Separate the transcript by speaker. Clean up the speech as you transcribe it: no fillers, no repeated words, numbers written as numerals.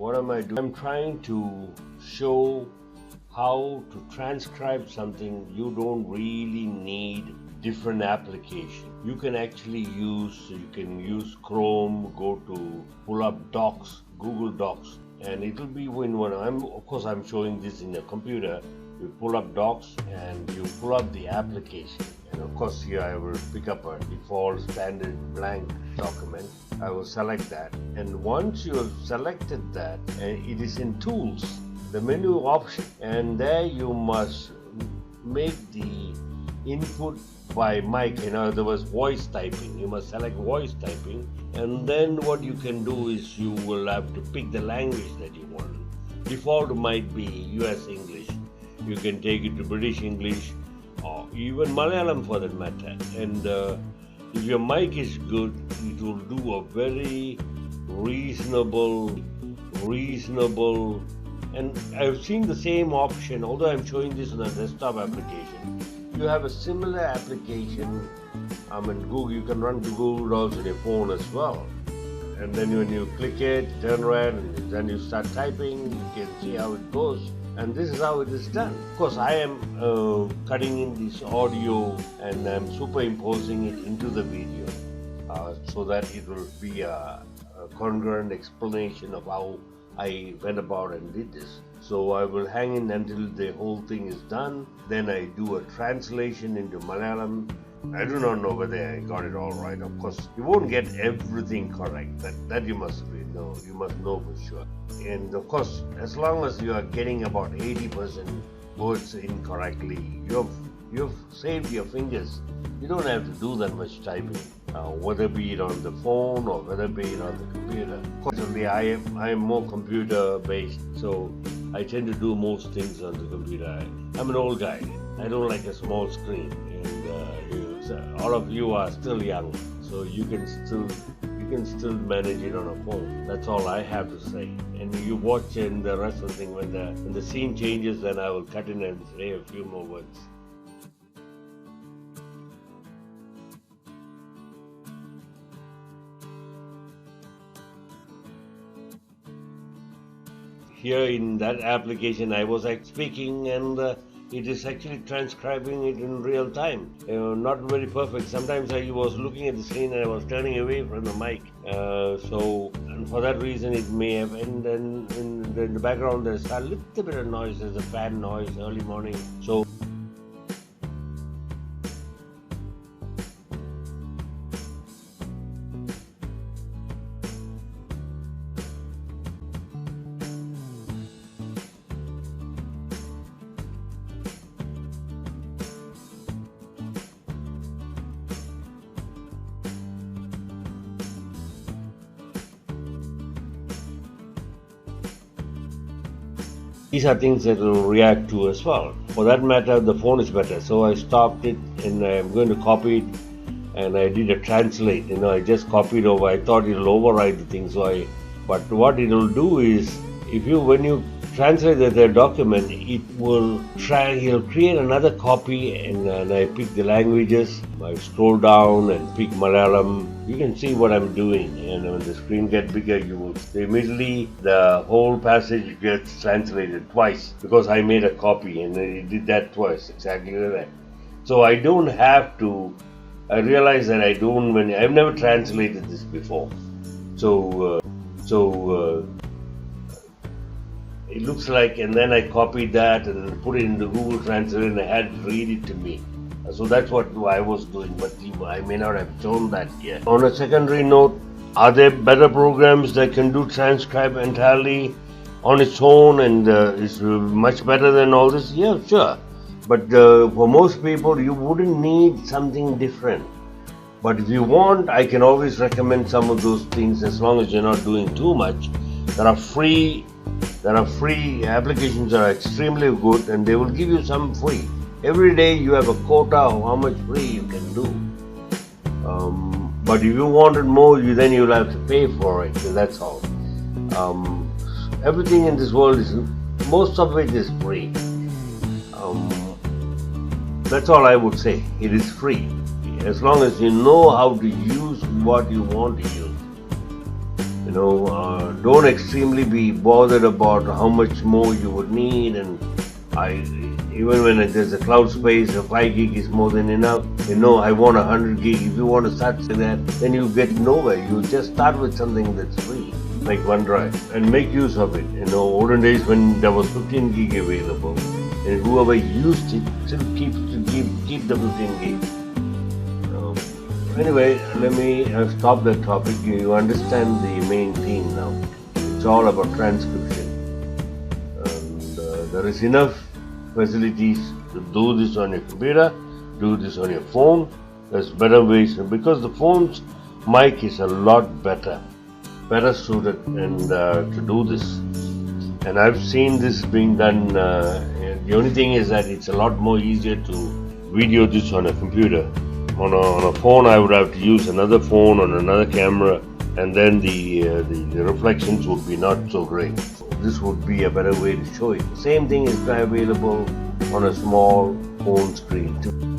Speaker 1: what am I doing? I'm trying to show how to transcribe something. You don't really need different application. You can actually use Chrome, go to pull up Docs, Google Docs, and it will be in one. I'm showing this in a computer. You pull up Docs and you pull up the application. And of course here I will pick up a default standard blank document. I will select that, and once you have selected that, it is in Tools, the menu option, and there you must make the input by mic. In other words, voice typing. You must select voice typing, and then what you can do is you will have to pick the language that you want. Default might be US English. You can take it to British English or even Malayalam for that matter. And if your mic is good, it will do a very reasonable, and I've seen the same option, although I'm showing this on a desktop application. You have a similar application. Google, you can run Google Docs on your phone as well. And then when you click it, turn red, and then you start typing, you can see how it goes. And this is how it is done. Of course, I am cutting in this audio and I'm superimposing it into the video so that it will be a congruent explanation of how I went about and did this. So I will hang in until the whole thing is done. Then I do a translation into Malayalam. I do not know whether I got it all right. Of course, you won't get everything correct. That you must know. You must know for sure. And of course, as long as you are getting about 80% words incorrectly, you've saved your fingers. You don't have to do that much typing, whether be it on the phone or whether be it on the computer. Fortunately, I am more computer based, so I tend to do most things on the computer. I'm an old guy. I don't like a small screen, and all of you are still young, so you can still manage it on a phone. That's all I have to say. And you watch and the rest of the thing, when the scene changes, then I will cut in and say a few more words. Here in that application, I was speaking, and it is actually transcribing it in real time. Not very perfect. Sometimes I was looking at the screen and I was turning away from the mic. And for that reason, it may have. And then in the background, there's a little bit of noise. There's a fan noise early morning. So. These are things that will react to as well. For that matter, the phone is better. So I stopped it and I'm going to copy it, and I did a translate. I just copied over. I thought it'll override the thing. But what it'll do is, when you translate the document, he'll create another copy, and I pick the languages. I scroll down and pick Malayalam. You can see what I'm doing, and when the screen gets bigger, you will see immediately the whole passage gets translated twice, because I made a copy and it did that twice, exactly like that. So I don't have to. I realize that I've never translated this before. It looks like, and then I copied that and put it into Google Translate and I had it read it to me. So that's what I was doing, but I may not have shown that yet. On a secondary note, are there better programs that can do transcribe entirely on its own and is much better than all this? Yeah, sure. But for most people, you wouldn't need something different. But if you want, I can always recommend some of those things, as long as you're not doing too much. There are free applications that are extremely good, and they will give you some free. Every day you have a quota of how much free you can do. But if you wanted more, then you'll have to pay for it. That's all. Everything in this world most of it is free. That's all I would say. It is free, as long as you know how to use what you want to use. Don't extremely be bothered about how much more you would need. And even when there's a cloud space, a 5 gig is more than enough. I want 100 gig. If you want to start with that, then you get nowhere. You just start with something that's free, like OneDrive, and make use of it. Olden days when there was 15 gig available, and whoever used it still keep the 15 gig. Anyway, let me stop that topic. You understand the main theme now. It's all about transcription. And there is enough facilities to do this on your computer, do this on your phone. There's better ways, because the phone's mic is a lot better suited and to do this. And I've seen this being done. The only thing is that it's a lot more easier to video this on a computer. On a phone, I would have to use another phone on another camera, and then the reflections would be not so great. So this would be a better way to show it. The same thing is available on a small phone screen too.